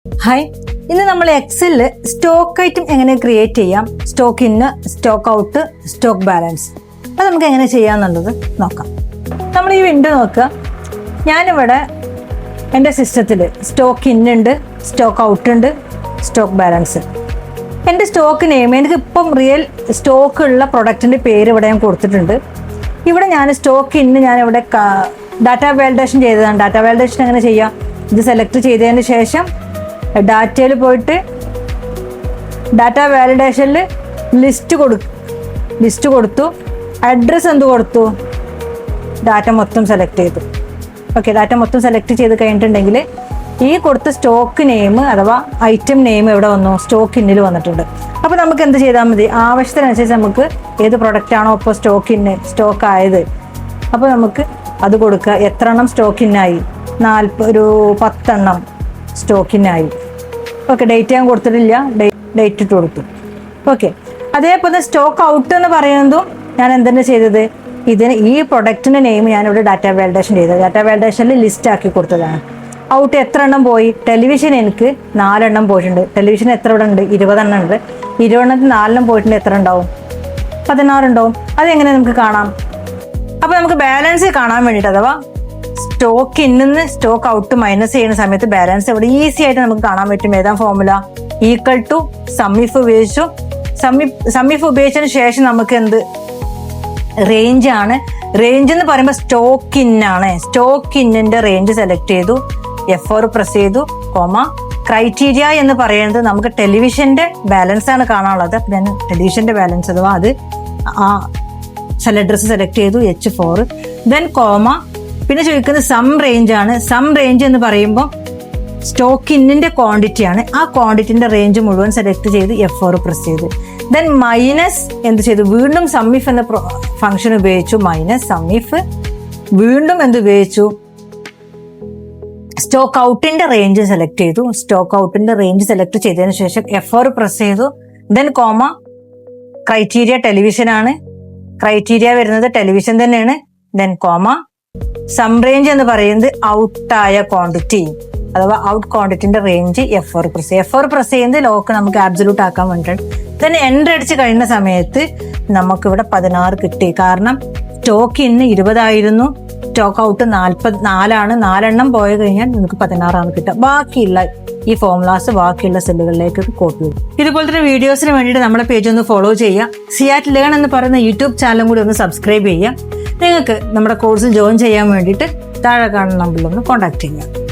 Hi, ഇന്ന് നമ്മൾ എക്സലിൽ stock item എങ്ങനെ ക്രിയേറ്റ് ചെയ്യാം, സ്റ്റോക്ക് ഇന്ന്, സ്റ്റോക്ക് ഔട്ട്, സ്റ്റോക്ക് ബാലൻസ്, അത് നമുക്ക് എങ്ങനെ ചെയ്യാമെന്നുള്ളത് നോക്കാം. നമ്മൾ ഈ വിൻഡോ നോക്കുക. ഞാനിവിടെ എൻ്റെ സിസ്റ്റത്തിൽ സ്റ്റോക്ക് ഇന്നുണ്ട്, സ്റ്റോക്ക് ഔട്ട് ഉണ്ട്, സ്റ്റോക്ക് ബാലൻസ്. എൻ്റെ സ്റ്റോക്ക് നെയിം, എനിക്ക് ഇപ്പം റിയൽ സ്റ്റോക്ക് ഉള്ള പ്രൊഡക്റ്റിൻ്റെ പേര് ഇവിടെ ഞാൻ കൊടുത്തിട്ടുണ്ട്. ഇവിടെ ഞാൻ സ്റ്റോക്ക് ഇന്ന് ഞാനിവിടെ ഡാറ്റ വാലിഡേഷൻ ചെയ്തതാണ്. ഡാറ്റ വാലിഡേഷൻ എങ്ങനെ ചെയ്യാം? ഇത് സെലക്ട് ചെയ്തതിന് ശേഷം ഡാറ്റയിൽ പോയിട്ട് ഡാറ്റ വാലിഡേഷനിൽ ലിസ്റ്റ് കൊടുത്തു. അഡ്രസ്സ് എന്ത് കൊടുത്തു? ഡാറ്റ മൊത്തം സെലക്ട് ചെയ്തു. ഓക്കെ, ഡാറ്റ മൊത്തം സെലക്ട് ചെയ്ത് കഴിഞ്ഞിട്ടുണ്ടെങ്കിൽ ഈ കൊടുത്ത സ്റ്റോക്ക് നെയിം അഥവാ ഐറ്റം നെയിം എവിടെ വന്നു? സ്റ്റോക്ക് ഇന്നിൽ വന്നിട്ടുണ്ട്. അപ്പോൾ നമുക്ക് എന്ത് ചെയ്താൽ മതി? ആവശ്യത്തിനനുസരിച്ച് നമുക്ക് ഏത് പ്രൊഡക്റ്റ് ആണോ ഇപ്പോൾ സ്റ്റോക്ക് ആയത്, അപ്പോൾ നമുക്ക് അത് കൊടുക്കുക. എത്ര എണ്ണം സ്റ്റോക്ക് ഇന്നായി? 10 എണ്ണം സ്റ്റോക്കിനായി. ഓക്കെ, ഡേറ്റ് ഞാൻ കൊടുത്തിട്ടില്ല, ഡേറ്റ് ഇട്ട് കൊടുത്തു. ഓക്കെ, അതേപോലെ സ്റ്റോക്ക് ഔട്ട് എന്ന് പറയുന്നതും ഞാൻ എന്തെങ്കിലും ചെയ്തത്, ഈ പ്രൊഡക്റ്റിൻ്റെ നെയിം ഞാനിവിടെ ഡാറ്റ വാലിഡേഷൻ ചെയ്തത്. ഡാറ്റ വാലിഡേഷനിൽ ലിസ്റ്റ് ആക്കി കൊടുത്തതാണ്. ഔട്ട് എത്ര എണ്ണം പോയി? ടെലിവിഷൻ എനിക്ക് 4 എണ്ണം പോയിട്ടുണ്ട്. ടെലിവിഷൻ എത്ര ഇവിടെ ഉണ്ട്? 20 എണ്ണം ഉണ്ട്. 20 എണ്ണത്തിൽ 4 എണ്ണം പോയിട്ടുണ്ട്. എത്ര ഉണ്ടാവും? 16 ഉണ്ടാവും. അതെങ്ങനെ നമുക്ക് കാണാം? അപ്പോൾ നമുക്ക് ബാലൻസ് കാണാൻ വേണ്ടിയിട്ട്, അഥവാ സ്റ്റോക്ക് ഇന്ന് സ്റ്റോക്ക് ഔട്ട് മൈനസ് ചെയ്യുന്ന സമയത്ത് ബാലൻസ് ഇവിടെ ഈസി ആയിട്ട് നമുക്ക് കാണാൻ പറ്റും. ഏതാ ഫോർമുല? ഈക്വൽ ടു സമ്മിഫ് ഉപയോഗിച്ചു. സമ്മിഫ് ഉപയോഗിച്ചതിന് ശേഷം നമുക്ക് എന്ത്? റേഞ്ച് ആണ്. റേഞ്ച് എന്ന് പറയുമ്പോൾ സ്റ്റോക്ക് ഇന്നാണ്. സ്റ്റോക്ക് ഇന്നിന്റെ റേഞ്ച് സെലക്ട് ചെയ്തു, F4 പ്രസ് ചെയ്തു, കോമ. ക്രൈറ്റീരിയ എന്ന് പറയുന്നത് നമുക്ക് ടെലിവിഷന്റെ ബാലൻസ് ആണ് കാണാനുള്ളത്. ഞാൻ ടെലിവിഷന്റെ ബാലൻസ് അഥവാ അത് ആ അഡ്രസ് സെലക്ട് ചെയ്തു, H4, ദെൻ കോമ. പിന്നെ ചോദിക്കുന്നത് സം റേഞ്ച് ആണ്. സം റേഞ്ച് എന്ന് പറയുമ്പോൾ സ്റ്റോക്ക് ഇന്നിന്റെ ക്വാണ്ടിറ്റി ആണ്. ആ ക്വാണ്ടിറ്റിന്റെ റേഞ്ച് മുഴുവൻ സെലക്ട് ചെയ്ത് F4 പ്രസ് ചെയ്തു. ദെൻ മൈനസ് എന്ത് ചെയ്തു? വീണ്ടും സമ്മിഫ് എന്ന ഫംഗ്ഷൻ ഉപയോഗിച്ചു. മൈനസ് സമ്മിഫ്. വീണ്ടും എന്ത് ഉപയോഗിച്ചു? സ്റ്റോക്ക് ഔട്ടിന്റെ റേഞ്ച് സെലക്ട് ചെയ്തു. സ്റ്റോക്ക് ഔട്ടിന്റെ റേഞ്ച് സെലക്ട് ചെയ്തതിന് ശേഷം F4 പ്രസ് ചെയ്തു. Then comma. ക്രൈറ്റീരിയ ടെലിവിഷൻ ആണ്. ക്രൈറ്റീരിയ വരുന്നത് ടെലിവിഷൻ തന്നെയാണ്. Then comma. സം റേഞ്ച് എന്ന് പറയുന്നത് ഔട്ടായ ക്വാണ്ടിറ്റി അഥവാ ഔട്ട് ക്വാണ്ടിറ്റിന്റെ റേഞ്ച് F4 പ്രസ് ചെയ്യുന്നത് ലോക്ക് നമുക്ക് ആബ്സലൂട്ട് ആക്കാൻ വേണ്ടിയിട്ട്. then എൻ്റർ അടിച്ച് കഴിയുന്ന സമയത്ത് നമുക്കിവിടെ 16 കിട്ടി. കാരണം സ്റ്റോക്ക് ഇന്ന് 20 ആയിരുന്നു, സ്റ്റോക്ക് ഔട്ട് 44 ആണ്. 4 എണ്ണം പോയി കഴിഞ്ഞാൽ നമുക്ക് 16 ആണ് കിട്ടുക. ബാക്കിയുള്ള ഈ ഫോർമുലാസ് ബാക്കിയുള്ള സെല്ലുകളിലേക്ക് കോപ്പി ചെയ്യും. ഇതുപോലെ തന്നെ വീഡിയോസിന് വേണ്ടിയിട്ട് നമ്മുടെ പേജ് ഒന്ന് ഫോളോ ചെയ്യുക. സിയാറ്റ് ലേൺ എന്ന് പറയുന്ന യൂട്യൂബ് ചാനലും കൂടി ഒന്ന് സബ്സ്ക്രൈബ് ചെയ്യുക. നിങ്ങൾക്ക് നമ്മുടെ കോഴ്സിൽ ജോയിൻ ചെയ്യാൻ വേണ്ടിയിട്ട് താഴെ കാണുന്ന നമ്പറിൽ ഒന്ന് കോൺടാക്ട് ചെയ്യുക.